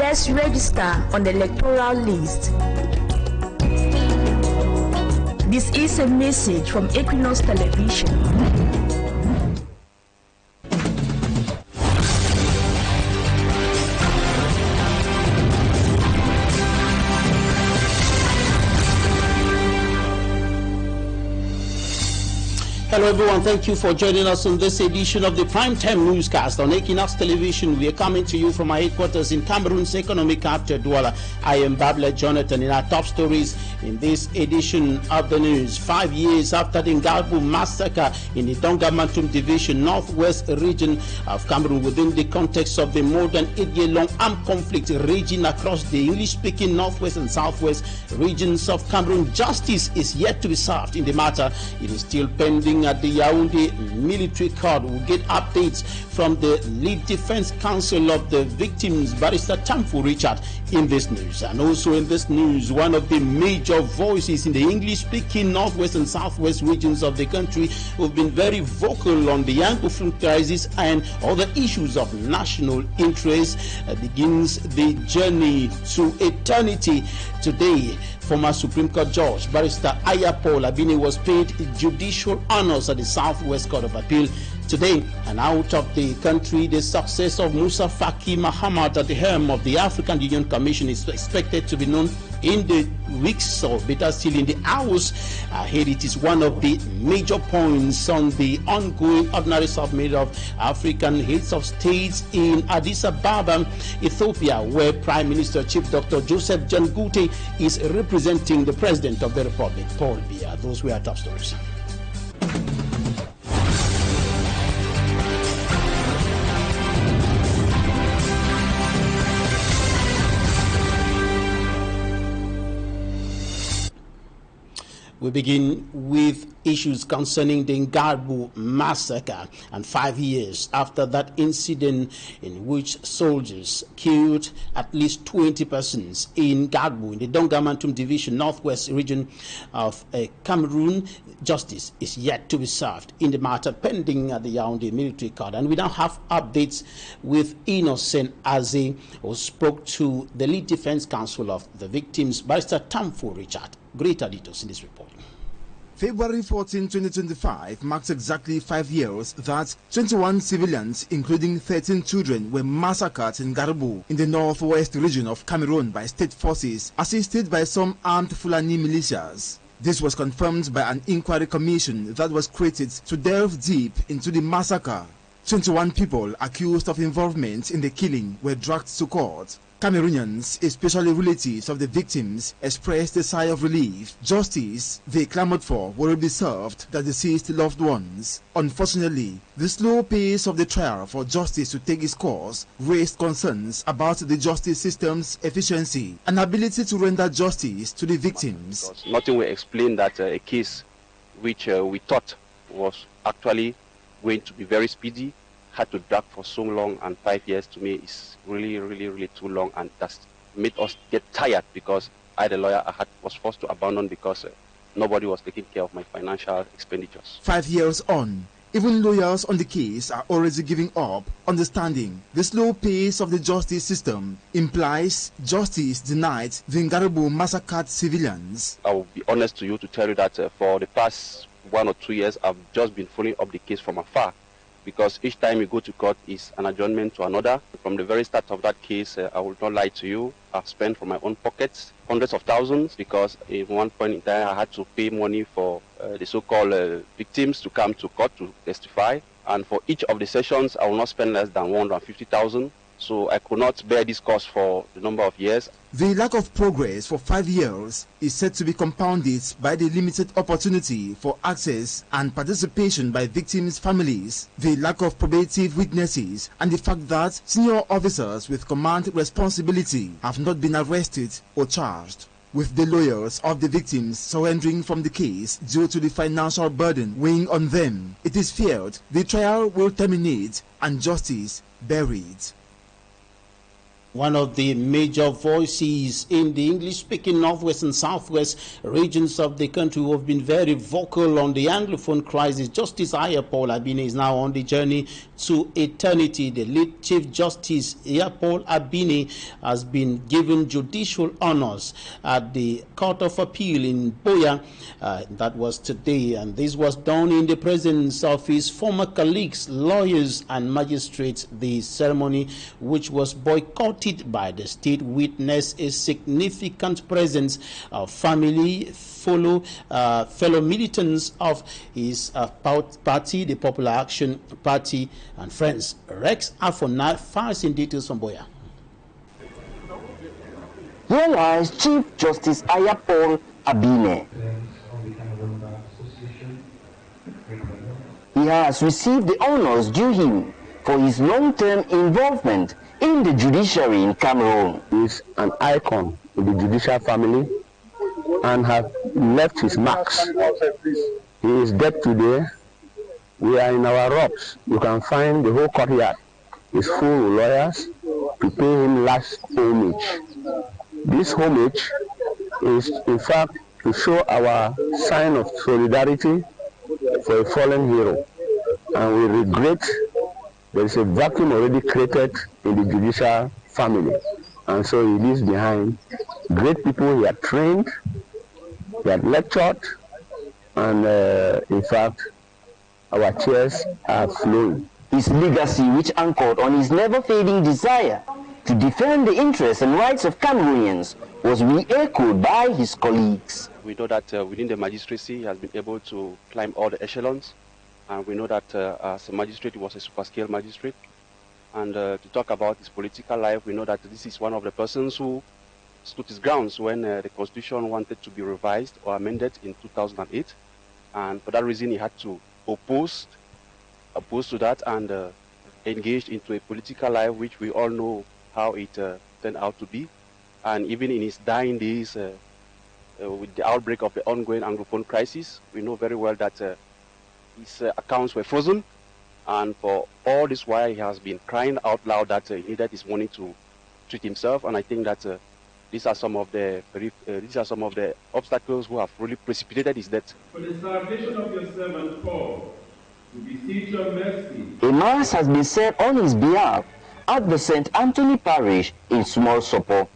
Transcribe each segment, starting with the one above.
first register on the electoral list. This is a message from Equinoxe Television. Hello everyone, thank you for joining us on this edition of the Primetime Newscast on Equinoxe Television. We are coming to you from our headquarters in Cameroon's economic capital, Douala. I am Babla Jonathan. In our top stories in this edition of the news, 5 years after the Garbuh massacre in the Donga-Mantum division, northwest region of Cameroon, within the context of the more than 8-year-long armed conflict raging across the English-speaking northwest and southwest regions of Cameroon, justice is yet to be served in the matter. It is still pending at the Yaoundé military court. We'll get updates from the lead defense counsel of the victims, Barrister Tamfu Richard, in this news. And also in this news, one of the major voices in the English-speaking northwest and southwest regions of the country who've been very vocal on the Anglophone crisis and other issues of national interest begins the journey to eternity today. Former Supreme Court Judge Barrister Ayah Paul was paid judicial honors at the Southwest Court of Appeal today. And out of the country, the success of Musa Faki Mahamat at the helm of the African Union Commission is expected to be known in the weeks or better still in the hours ahead. It is one of the major points on the ongoing ordinary summit of African heads of states in Addis Ababa, Ethiopia, where Prime Minister Chief Dr. Joseph John Gute is representing the President of the Republic, Paul Biya. Those were our top stories. We begin with issues concerning the Garbuh massacre, and 5 years after that incident in which soldiers killed at least 20 persons in Garbuh, in the Donga-Mantum division, northwest region of Cameroon, justice is yet to be served in the matter, pending at the Yaoundé military court. And we now have updates with Innocent Aze, who spoke to the lead defense counsel of the victims, Barrister Tamfu Richard. Greater details in this report. February 14, 2025 marks exactly 5 years that 21 civilians, including 13 children, were massacred in Garbuh, in the northwest region of Cameroon, by state forces, assisted by some armed Fulani militias. This was confirmed by an inquiry commission that was created to delve deep into the massacre. 21 people accused of involvement in the killing were dragged to court. Cameroonians, especially relatives of the victims, expressed a sigh of relief. Justice they clamored for will be served their deceased loved ones. Unfortunately, the slow pace of the trial for justice to take its course raised concerns about the justice system's efficiency and ability to render justice to the victims. Nothing will explain that a case which we thought was actually going to be very speedy had to drag for so long, and 5 years to me is really too long, and that's made us get tired, because I, the lawyer, was forced to abandon because nobody was taking care of my financial expenditures. 5 years on, even lawyers on the case are already giving up, understanding the slow pace of the justice system implies justice denied the Garbuh massacred civilians. I will be honest to you to tell you that for the past 1 or 2 years, I've just been following up the case from afar, because each time you go to court is an adjournment to another. From the very start of that case, I will not lie to you, I've spent from my own pockets hundreds of thousands, because at one point in time I had to pay money for the so-called victims to come to court to testify. And for each of the sessions, I will not spend less than 150,000. So I could not bear this cost for the number of years. The lack of progress for 5 years is said to be compounded by the limited opportunity for access and participation by victims' families, the lack of probative witnesses, and the fact that senior officers with command responsibility have not been arrested or charged. With the lawyers of the victims surrendering from the case due to the financial burden weighing on them, it is feared the trial will terminate and justice buried. One of the major voices in the English-speaking northwest and southwest regions of the country who have been very vocal on the Anglophone crisis, Justice Ayah Paul is now on the journey to eternity. The late Chief Justice Ayah Paul has been given judicial honors at the Court of Appeal in Boya. That was today, and this was done in the presence of his former colleagues, lawyers, and magistrates. The ceremony, which was boycotted by the state, witnessed a significant presence of family, fellow militants of his party, the Popular Action Party, and friends. Rex Afona files in details from Boya. Here lies Chief Justice Ayah Paul Abine. He has received the honors due him for his long-term involvement in the judiciary in Cameroon. He is an icon in the judicial family and has left his marks. He is dead today. We are in our robes. You can find the whole courtyard is full of lawyers to pay him last homage. This homage is in fact to show our sign of solidarity for a fallen hero. And we regret there is a vacuum already created in the judicial family. And so he leaves behind great people he had trained, he had lectured, and in fact, our tears are flowing. His legacy, which anchored on his never-fading desire to defend the interests and rights of Cameroonians, was re-echoed by his colleagues. We know that within the magistracy, he has been able to climb all the echelons. And we know that as a magistrate, he was a super-scale magistrate. And to talk about his political life, we know that this is one of the persons who stood his grounds when the Constitution wanted to be revised or amended in 2008. And for that reason, he had to oppose to that and engaged into a political life, which we all know how it turned out to be. And even in his dying days, with the outbreak of the ongoing Anglophone crisis, we know very well that his accounts were frozen, and for all this while he has been crying out loud that he needed his money to treat himself. And I think that these are some of the obstacles who have really precipitated his death. For the salvation of your servant Paul, to beseech your mercy. A mass has been said on his behalf at the St. Anthony Parish in Small Sopo.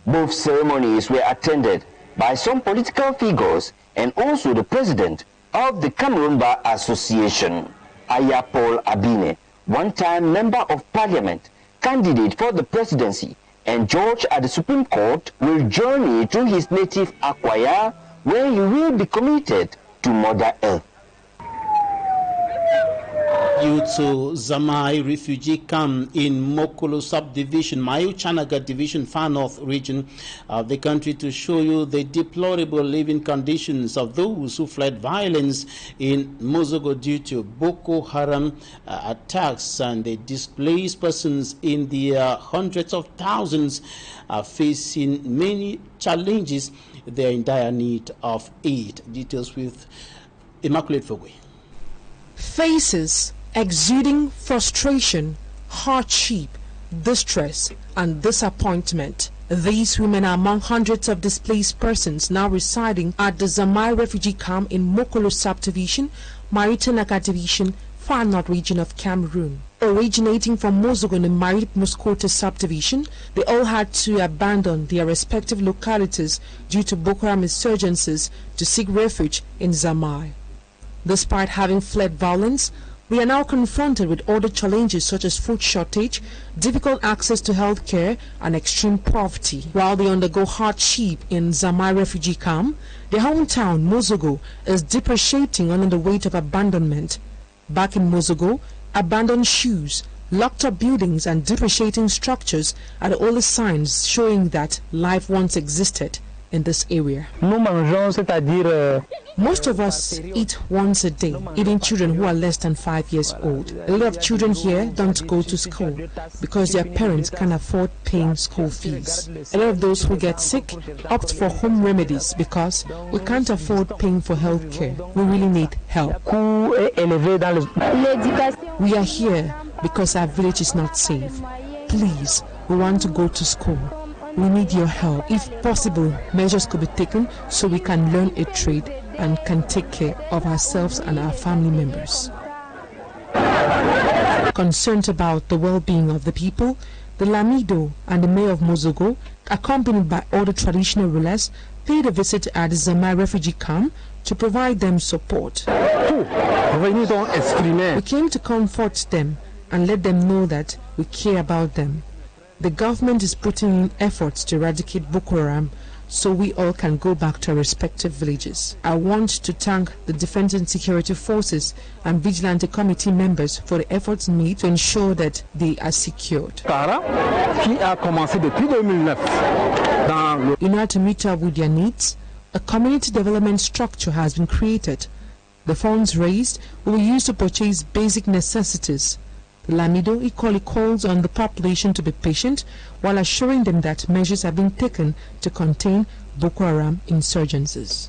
Both ceremonies were attended by some political figures and also the president of the Cameroon Bar Association. Ayah Paul Abine, one-time member of parliament, candidate for the presidency, and judge at the Supreme Court, will journey to his native Akwaya, where he will be committed to Mother Earth. Due to Zamai refugee camp in Mokolo subdivision, Mayo-Chanaga division, far north region of the country, to show you the deplorable living conditions of those who fled violence in Mozogo due to Boko Haram attacks, and the displaced persons in the hundreds of thousands are facing many challenges. They are in dire need of aid. Details with Immaculate Fogwe. Faces exuding frustration, hardship, distress, and disappointment. These women are among hundreds of displaced persons now residing at the Zamai refugee camp in Mokolo subdivision, Mayo-Chanaga division, far north region of Cameroon. Originating from Mozogo in the Marit-Muskota subdivision, they all had to abandon their respective localities due to Boko Haram insurgencies to seek refuge in Zamai. Despite having fled violence, we are now confronted with other challenges such as food shortage, difficult access to health care, and extreme poverty. While they undergo hardship in Zamai refugee camp, their hometown, Mozogo, is depreciating under the weight of abandonment. Back in Mozogo, abandoned shoes, locked up buildings, and depreciating structures are the only signs showing that life once existed in this area. Most of us eat once a day, even children who are less than 5 years old. A lot of children here don't go to school because their parents can't afford paying school fees. A lot of those who get sick opt for home remedies because we can't afford paying for health care. We really need help. We are here because our village is not safe. Please, We want to go to school. We need your help. If possible, measures could be taken so we can learn a trade and can take care of ourselves and our family members. Concerned about the well-being of the people, the Lamido and the mayor of Mozogo, accompanied by all the traditional rulers, paid a visit at the Zamai refugee camp to provide them support. We came to comfort them and let them know that we care about them. The government is putting in efforts to eradicate Boko Haram so we all can go back to our respective villages. I want to thank the Defense and Security Forces and Vigilante Committee members for the efforts made to ensure that they are secured. In order to meet up with their needs, a community development structure has been created. The funds raised will be used to purchase basic necessities. The Lamido equally calls on the population to be patient while assuring them that measures have been taken to contain Boko Haram insurgencies.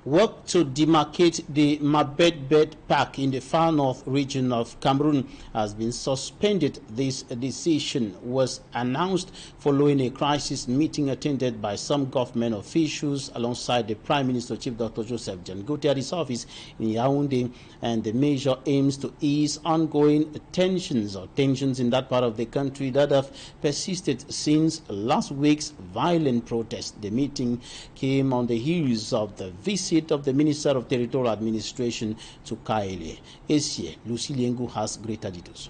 Work to demarcate the Mabedbed Park in the far north region of Cameroon has been suspended. This decision was announced following a crisis meeting attended by some government officials alongside the Prime Minister, Chief Dr. Joseph Jangote at his office in Yaoundé, and the measure aims to ease ongoing tensions in that part of the country that have persisted since last week's violent protest. The meeting came on the heels of the visit of the Minister of Territorial Administration to Kaile. Asia Lucy Liengu has greater details.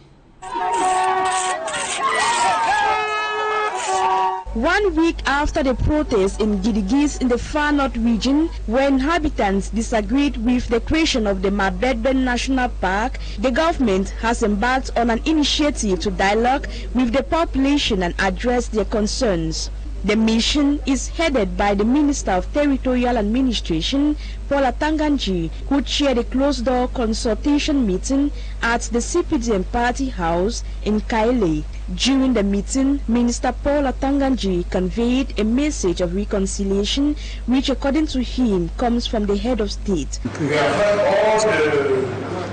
1 week after the protest in Gidigis in the far north region, where inhabitants disagreed with the creation of the Mabedbed National Park, the government has embarked on an initiative to dialogue with the population and address their concerns. The mission is headed by the Minister of Territorial Administration, Paul Atanganji, who chaired a closed-door consultation meeting at the CPDM Party House in Kaile. During the meeting, Minister Paul Atanganji conveyed a message of reconciliation, which according to him comes from the head of state. We have heard all the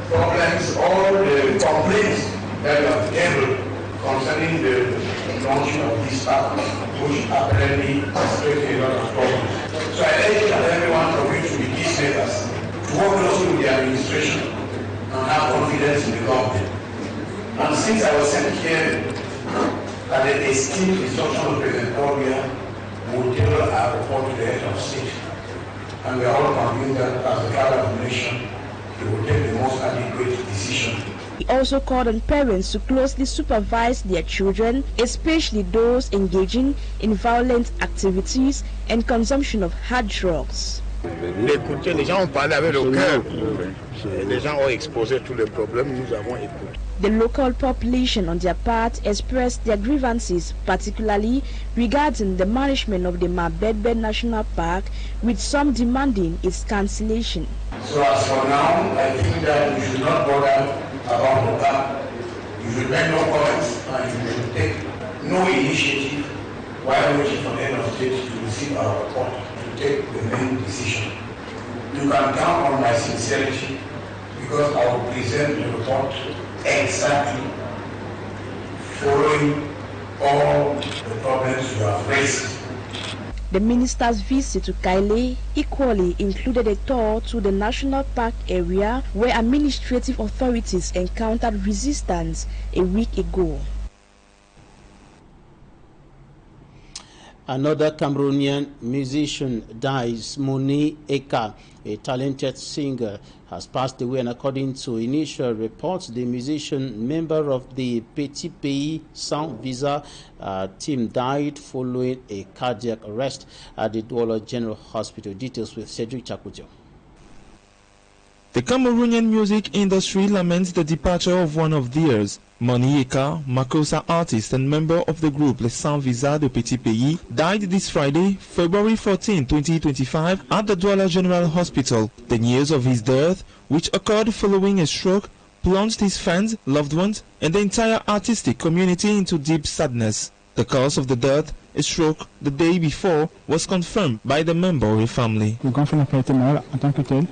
problems, all the complaints that are able concerning the launching of this park, which apparently has created a lot of problems. So I urge everyone of you to be peacemakers, to work closely with the administration and have confidence in the government. And since I was sent here at the esteemed instruction of President Paul, we will tailor our report to the head of state. And we are all convinced that as the father of the nation, he will take the most adequate decision. He also called on parents to closely supervise their children, especially those engaging in violent activities and consumption of hard drugs. Les gens ont parlé avec le cœur. Les gens ont exposé tous les problèmes, nous avons écouté. The local population on their part expressed their grievances, particularly regarding the management of the Mabedbed National Park, with some demanding its cancellation. So as for now, I think that we should not bother about the park. You should make no comments and you should take no initiative while waiting for the head of state to receive our report to take the main decision. You can count on my sincerity because I will present the report exactly following all the problems you have raised. The minister's visit to Kaile equally included a tour to the national park area where administrative authorities encountered resistance a week ago. Another Cameroonian musician dies. Moni Eka, a talented singer, has passed away, and according to initial reports, the musician, member of the Petit Pays Sans Visa team, died following a cardiac arrest at the Douala General Hospital. Details with Cedric Chakujo. The Cameroonian music industry laments the departure of one of theirs. Moni Eka, Makossa artist and member of the group Les Sans Visa de Petit Pays, died this Friday, February 14, 2025, at the Douala General Hospital. The news of his death, which occurred following a stroke, plunged his fans, loved ones, and the entire artistic community into deep sadness. The cause of the death A stroke the day before was confirmed by the member of the family.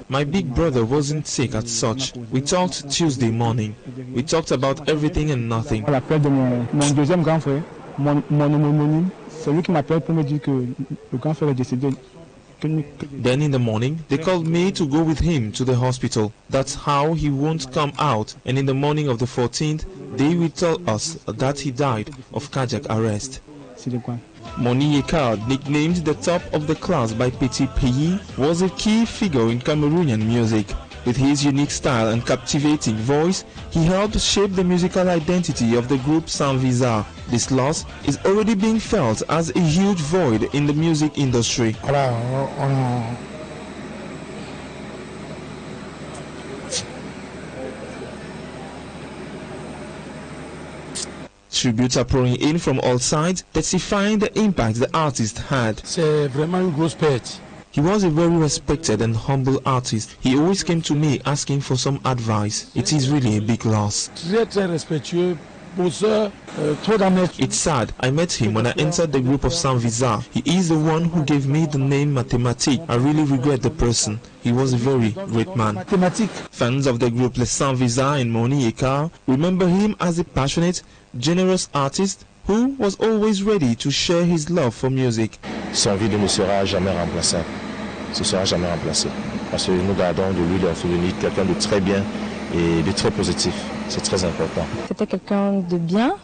My big brother wasn't sick as such. We talked Tuesday morning. We talked about everything and nothing. Then in the morning, they called me to go with him to the hospital. That's how he won't come out. And in the morning of the 14th, they will tell us that he died of cardiac arrest. Moni Eka, nicknamed the top of the class by Petit Pays, was a key figure in Cameroonian music. With his unique style and captivating voice, he helped shape the musical identity of the group Sans Visa. This loss is already being felt as a huge void in the music industry. Tributes are pouring in from all sides, testifying the impact the artist had. He was a very respected and humble artist. He always came to me asking for some advice. It is really a big loss. It's sad. I met him when I entered the group of Sans Visa. He is the one who gave me the name Mathématique. I really regret the person. He was a very great man. Fans of the group Les Sans Visa and Moni Eka remember him as a passionate, generous artist who was always ready to share his love for music. Son vie ne sera jamais remplaçable. Ce sera jamais remplacé. Parce que nous gardons de lui le souvenir de quelqu'un de très bien et de très positif. C'est très important. C'était quelqu'un de bien,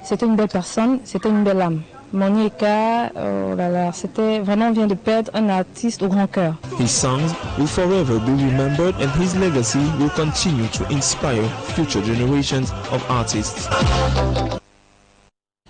c'était une belle personne, c'était une belle âme. Moni Eka, oh là là, c'était vraiment, on vient de perdre un artiste au grand cœur. His songs will forever be remembered and his legacy will continue to inspire future generations of artists.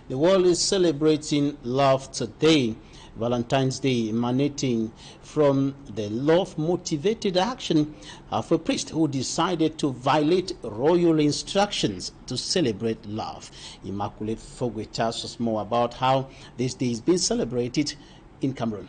The world is celebrating love today, Valentine's Day, emanating from the love-motivated action of a priest who decided to violate royal instructions to celebrate love. Immaculate Fogwe tells us more about how this day is being celebrated in Cameroon.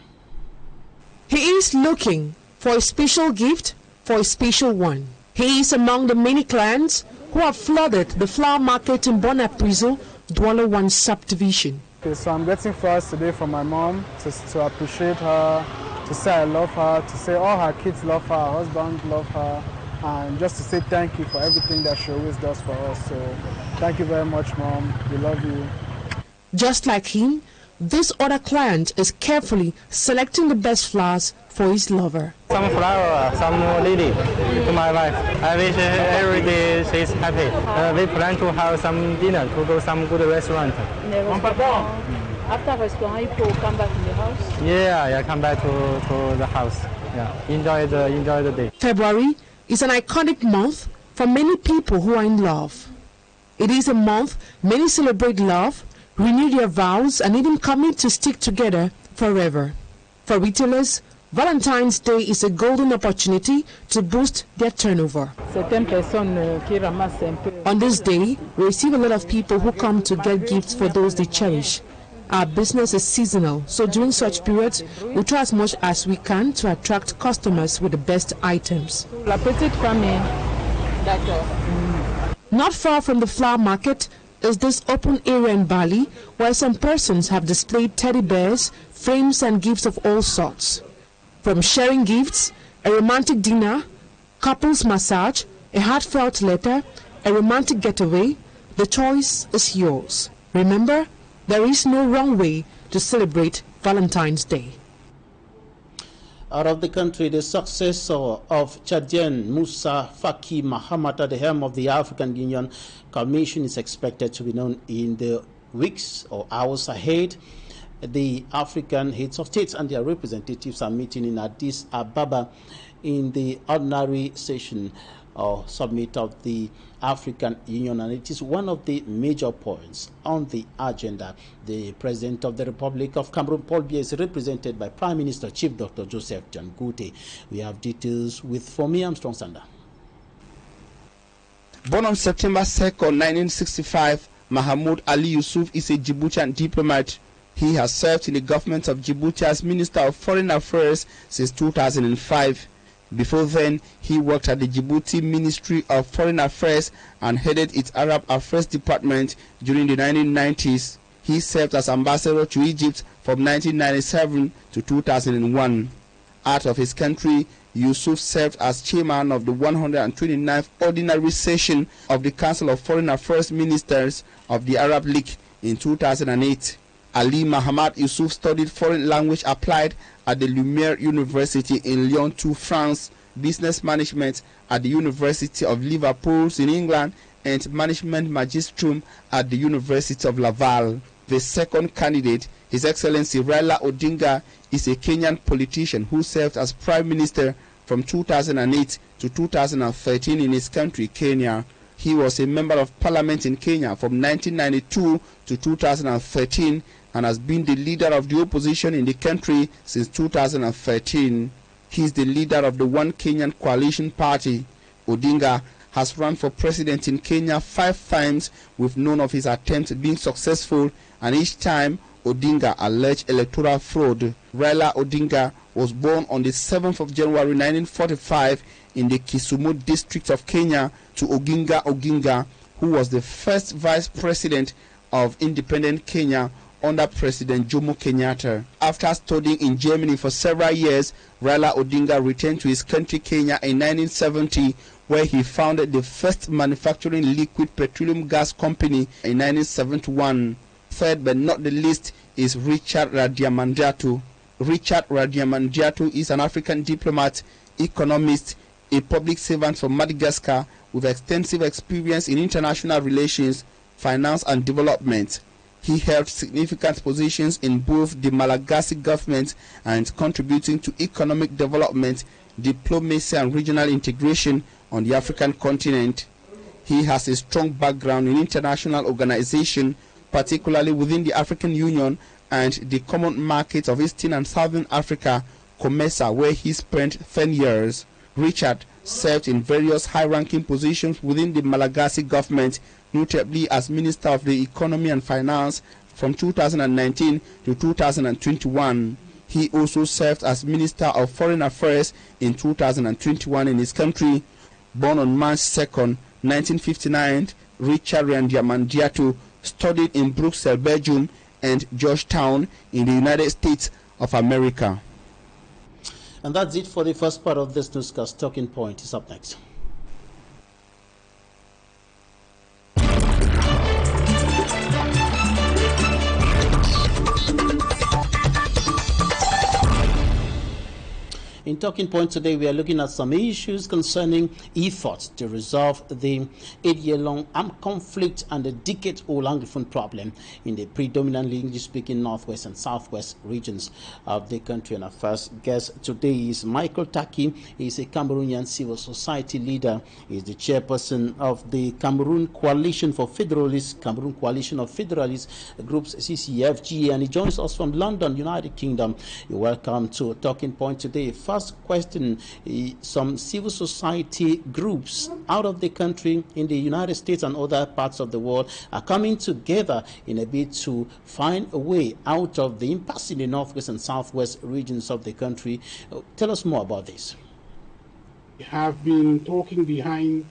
He is looking for a special gift for a special one. He is among the many clans who have flooded the flower market in Bonapriso, Douala 1 subdivision. Okay, so I'm getting flowers today from my mom to appreciate her, to say I love her, to say all her kids love her, her husband love her, and just to say thank you for everything that she always does for us. So thank you very much, Mom. We love you. Just like him, this other client is carefully selecting the best flowers for his lover. Some flower, some lily to my wife. I wish every day she's happy. We plan to have some dinner, to go some good restaurant. After restaurant, you will come back in the house? Yeah, come back to the house. Yeah, enjoy the day. February is an iconic month for many people who are in love. It is a month many celebrate love, renew their vows, and even commit to stick together forever. For retailers, Valentine's Day is a golden opportunity to boost their turnover. On this day, we receive a lot of people who come to get gifts for those they cherish. Our business is seasonal, so during such periods, we try as much as we can to attract customers with the best items. Not far from the flower market is this open area in Bali, where some persons have displayed teddy bears, frames and gifts of all sorts. From sharing gifts, a romantic dinner, couples massage, a heartfelt letter, a romantic getaway, the choice is yours. Remember, there is no wrong way to celebrate Valentine's Day. Out of the country, the successor of Chadian Musa Faki Mahamat at the helm of the African Union Commission is expected to be known in the weeks or hours ahead. The African heads of states and their representatives are meeting in Addis Ababa in the ordinary session or summit of the African Union, and it is one of the major points on the agenda. The President of the Republic of Cameroon, Paul Biya, is represented by Prime Minister Chief Dr. Joseph Jangote. We have details with Fomi Armstrong-Sanda. Born on September 2nd, 1965, Mahmoud Ali Yusuf is a Djiboutian diplomat. He has served in the government of Djibouti as Minister of Foreign Affairs since 2005. Before then, he worked at the Djibouti Ministry of Foreign Affairs and headed its Arab Affairs Department during the 1990s. He served as ambassador to Egypt from 1997 to 2001. Out of his country, Yusuf served as chairman of the 129th Ordinary Session of the Council of Foreign Affairs Ministers of the Arab League in 2008. Ali Mahamad Yusuf studied foreign language applied at the Lumiere University in Lyon 2, France, business management at the University of Liverpool in England, and management magistrum at the University of Laval. The second candidate, His Excellency Raila Odinga, is a Kenyan politician who served as Prime Minister from 2008 to 2013 in his country, Kenya. He was a member of Parliament in Kenya from 1992 to 2013 and has been the leader of the opposition in the country since 2013. He is the leader of the One Kenyan Coalition Party. Odinga has run for president in Kenya 5 times, with none of his attempts being successful, and each time Odinga alleged electoral fraud. Raila Odinga was born on the 7th of January 1945 in the Kisumu district of Kenya to Oginga Oginga, who was the first vice president of independent Kenya under President Jomo Kenyatta. After studying in Germany for several years, Raila Odinga returned to his country Kenya in 1970, where he founded the first manufacturing liquid petroleum gas company in 1971. Third but not the least is Richard Radiamandratu. Richard Radiamandratu is an African diplomat, economist, a public servant from Madagascar with extensive experience in international relations, finance and development. He held significant positions in both the Malagasy government and contributing to economic development, diplomacy and regional integration on the African continent. He has a strong background in international organization, particularly within the African Union and the Common Market of Eastern and Southern Africa, COMESA, where he spent 10 years. Richard served in various high-ranking positions within the Malagasy government, notably as Minister of the Economy and Finance from 2019 to 2021. He also served as Minister of Foreign Affairs in 2021 in his country. Born on March 2nd, 1959, Richard Radiamandratu studied in Brussels, Belgium, and Georgetown in the United States of America. And that's it for the first part of this newscast. Talking Point is up next. In Talking Point today, we are looking at some issues concerning efforts to resolve the 8-year-long armed conflict and the decade-old Anglophone problem in the predominantly English-speaking northwest and southwest regions of the country. And our first guest today is Michael TAKIE. He is a Cameroonian civil society leader. He is the chairperson of the Cameroon Coalition for Federalists, Cameroon Coalition of Federalist Groups, CCFGA, and he joins us from London, United Kingdom. You're welcome to Talking Point today. First question, some civil society groups out of the country, in the United States and other parts of the world, are coming together in a bid to find a way out of the impasse in the northwest and southwest regions of the country. Tell us more about this. We have been talking behind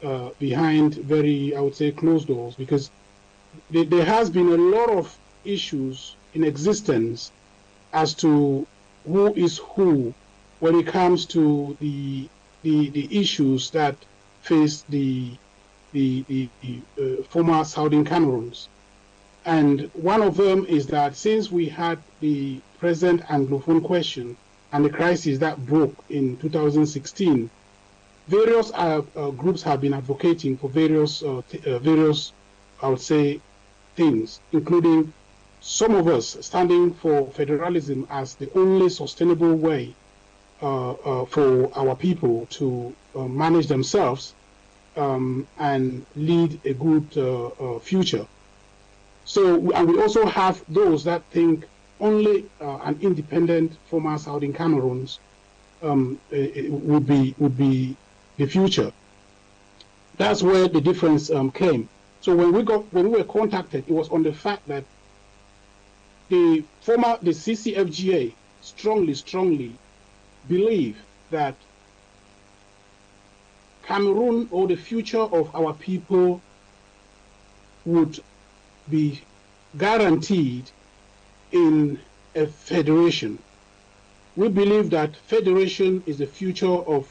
very, I would say, closed doors, because there has been a lot of issues in existence as to who is who when it comes to the issues that face the former Southern Cameroons. And one of them is that since we had the present Anglophone question and the crisis that broke in 2016, various groups have been advocating for various, I would say, things, including some of us standing for federalism as the only sustainable way for our people to manage themselves and lead a good future. So, and we also have those that think only an independent former Southern Cameroons would be the future. That's where the difference came. So when we were contacted, it was on the fact that the CCFGA strongly believe that Cameroon, or the future of our people, would be guaranteed in a federation. We believe that federation is the future of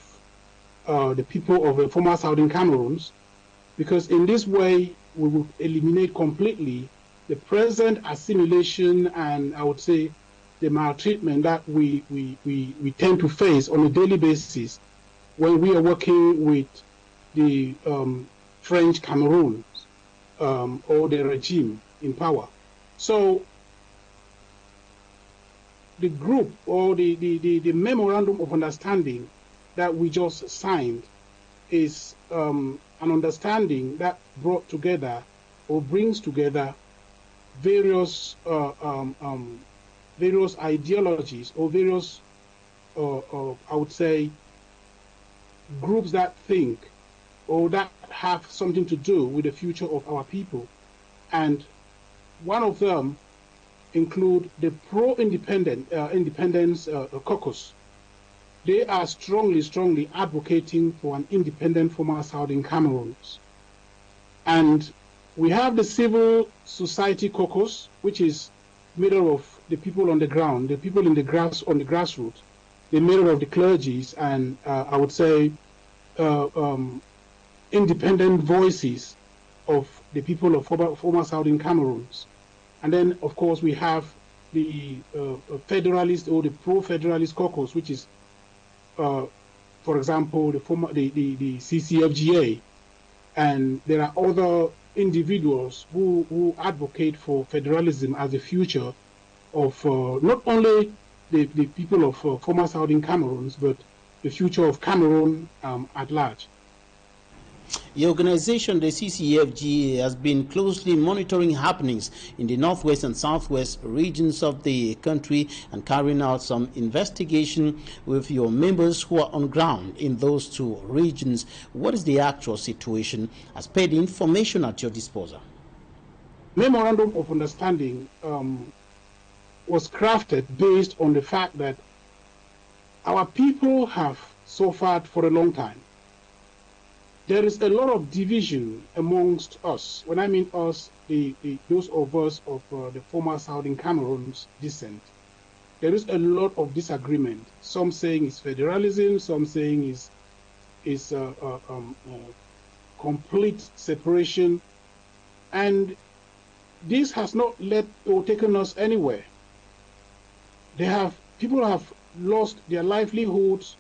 the people of the former Southern Cameroons, because in this way we will eliminate completely the present assimilation and, I would say, the maltreatment that we tend to face on a daily basis when we are working with the French Cameroons or the regime in power. So the group or the memorandum of understanding that we just signed is an understanding that brought together or brings together various various ideologies or various I would say groups that think or that have something to do with the future of our people. And one of them include the pro-independence caucus. They are strongly advocating for an independent former Southern Cameroons. And we have the civil society caucus, which is made up of the people on the ground, the people in the on the grassroots, the made up of the clergies and I would say independent voices of the people of former Southern Cameroons. And then, of course, we have the Federalist or the Pro-Federalist caucus, which is, for example, the CCFGA. And there are other individuals who advocate for federalism as the future of not only the people of former Southern Cameroons, but the future of Cameroon at large. The organization, the CCFGA, has been closely monitoring happenings in the northwest and southwest regions of the country and carrying out some investigation with your members who are on ground in those two regions. What is the actual situation as per the information at your disposal? Memorandum of Understanding was crafted based on the fact that our people have suffered for a long time. There is a lot of division amongst us. When I mean us, those of us of the former Southern Cameroons descent, there is a lot of disagreement. Some saying it's federalism, some saying is complete separation, and this has not led or taken us anywhere. People have lost their livelihoods.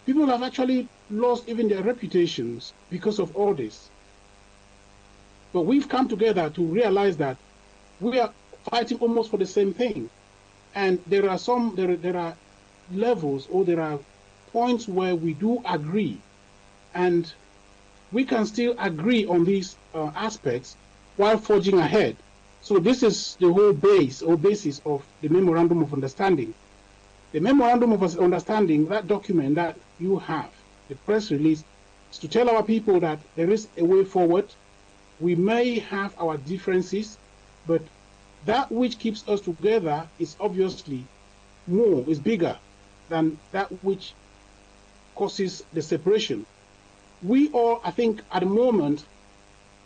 People have actually lost even their reputations because of all this. But we've come together to realize that we are fighting almost for the same thing. And there are levels or there are points where we do agree. And we can still agree on these aspects while forging ahead. So this is the whole base or basis of the Memorandum of Understanding. The Memorandum of Understanding, that document that you have, the press release, is to tell our people that there is a way forward. We may have our differences, but that which keeps us together is obviously more, is bigger than that which causes the separation. We all, I think, at the moment,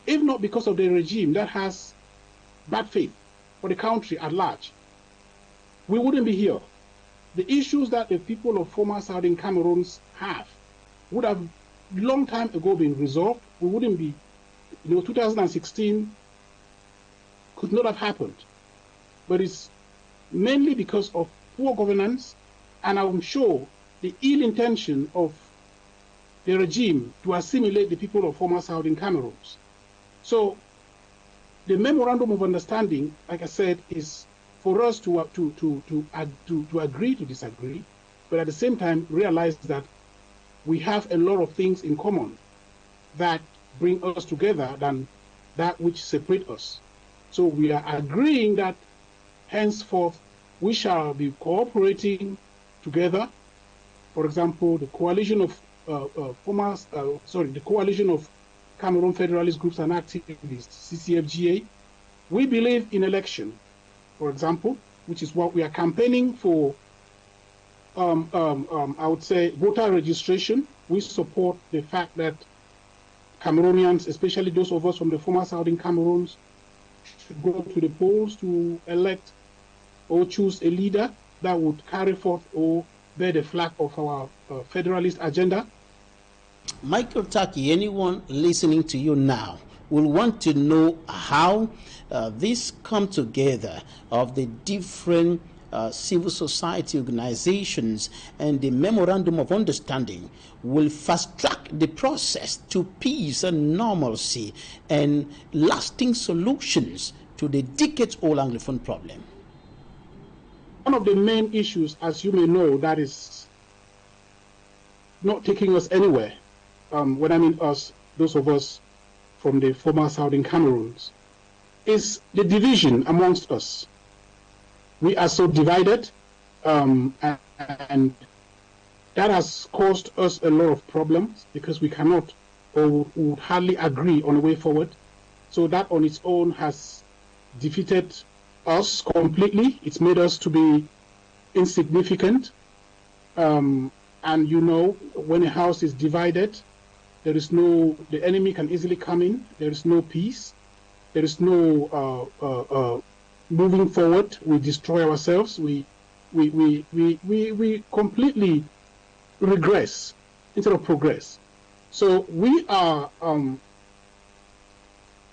if not because of the regime that has bad faith for the country at large, we wouldn't be here. The issues that the people of former Southern Cameroons have would have long time ago been resolved. We wouldn't be, 2016 could not have happened. But it's mainly because of poor governance, and I'm sure the ill intention of the regime to assimilate the people of former Southern Cameroons. So the Memorandum of Understanding, like I said, is for us to agree to disagree, but at the same time realize that we have a lot of things in common that bring us together than that which separate us. So we are agreeing that henceforth we shall be cooperating together. For example, the coalition of the coalition of Cameroon Federalist Groups and Activists, CCFGA, we believe in election, for example, which is what we are campaigning for. I would say voter registration. We support the fact that Cameroonians, especially those of us from the former Southern Cameroons, should go to the polls to elect or choose a leader that would carry forth or bear the flag of our federalist agenda. Michael TAKIE, anyone listening to you now will want to know how this come together of the different civil society organizations and the memorandum of understanding will fast track the process to peace and normalcy and lasting solutions to the decades-old Anglophone problem. One of the main issues, as you may know, that is not taking us anywhere, when I mean us, those of us from the former Southern Cameroons, is the division amongst us. We are so divided, and that has caused us a lot of problems because we cannot or would hardly agree on a way forward. So that on its own has defeated us completely. It's made us to be insignificant. And you know, when a house is divided, there is no, the enemy can easily come in. There is no peace. There is no moving forward. We destroy ourselves. We completely regress instead of progress. So we are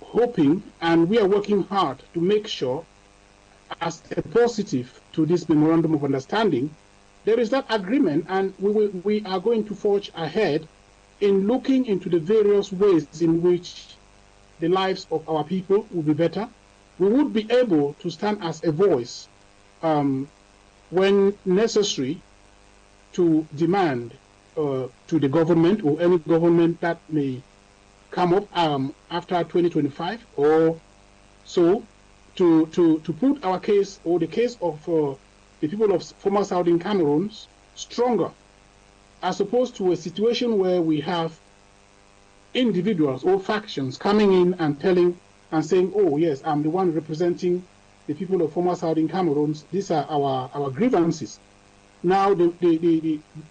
hoping and we are working hard to make sure, as a positive to this memorandum of understanding, there is that agreement, and we are going to forge ahead in looking into the various ways in which the lives of our people will be better. We would be able to stand as a voice when necessary to demand to the government or any government that may come up after 2025 or so, to put our case or the case of the people of former Southern Cameroons stronger, as opposed to a situation where we have individuals or factions coming in and telling and saying, oh yes, I'm the one representing the people of former Southern Cameroons, these are our grievances. Now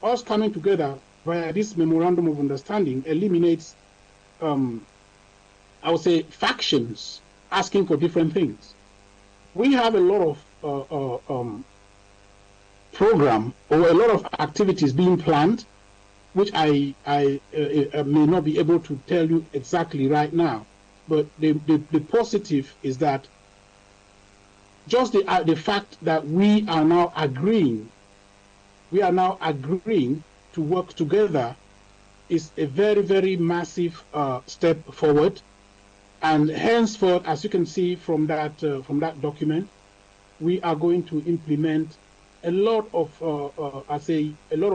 us coming together via this memorandum of understanding eliminates I would say factions asking for different things. We have a lot of program or a lot of activities being planned, which I may not be able to tell you exactly right now. But the positive is that just the fact that we are now agreeing to work together is a very, very massive step forward. And henceforth, as you can see from that document, we are going to implement a lot of a lot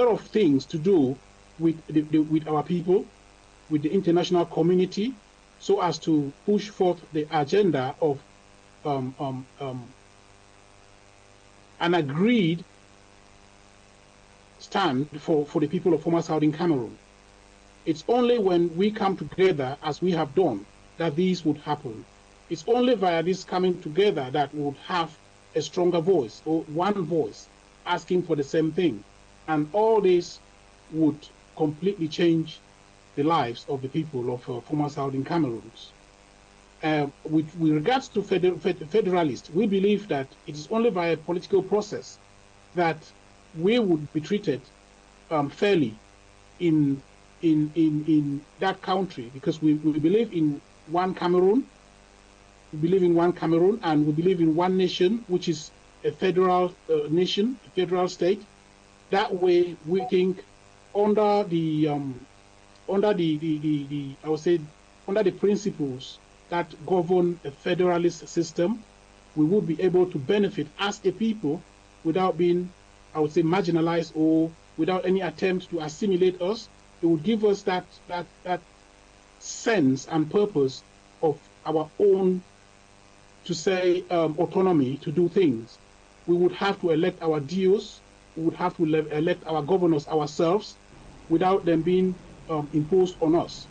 of things to do with our people, with the international community, so as to push forth the agenda of an agreed stand for the people of former Southern Cameroon. It's only when we come together, as we have done, that these would happen. It's only via this coming together that we would have a stronger voice, or one voice, asking for the same thing. And all this would completely change the lives of the people of former Southern Cameroons. With regards to federalists, we believe that it is only via a political process that we would be treated fairly in that country, because we believe in one Cameroon. We believe in one Cameroon, and we believe in one nation, which is a federal nation, a federal state. That way, we think under the I would say under the principles that govern a federalist system, we would be able to benefit as a people without being, I would say, marginalized or without any attempt to assimilate us. It would give us that sense and purpose of our own, to say, autonomy to do things. We would have to elect our DOs, we would have to elect our governors ourselves without them being imposed on us.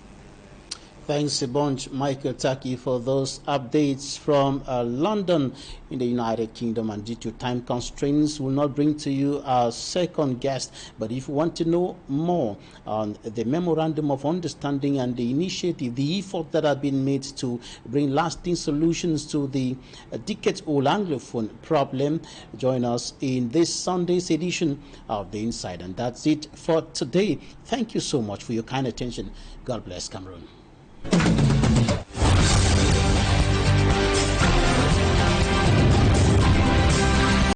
Thanks a bunch, Michael TAKIE, for those updates from London in the United Kingdom. And due to time constraints, we'll not bring to you our second guest. But if you want to know more on the Memorandum of Understanding and the initiative, the effort that have been made to bring lasting solutions to the decades-old Anglophone problem, join us in this Sunday's edition of The Inside. And that's it for today. Thank you so much for your kind attention. God bless Cameroon.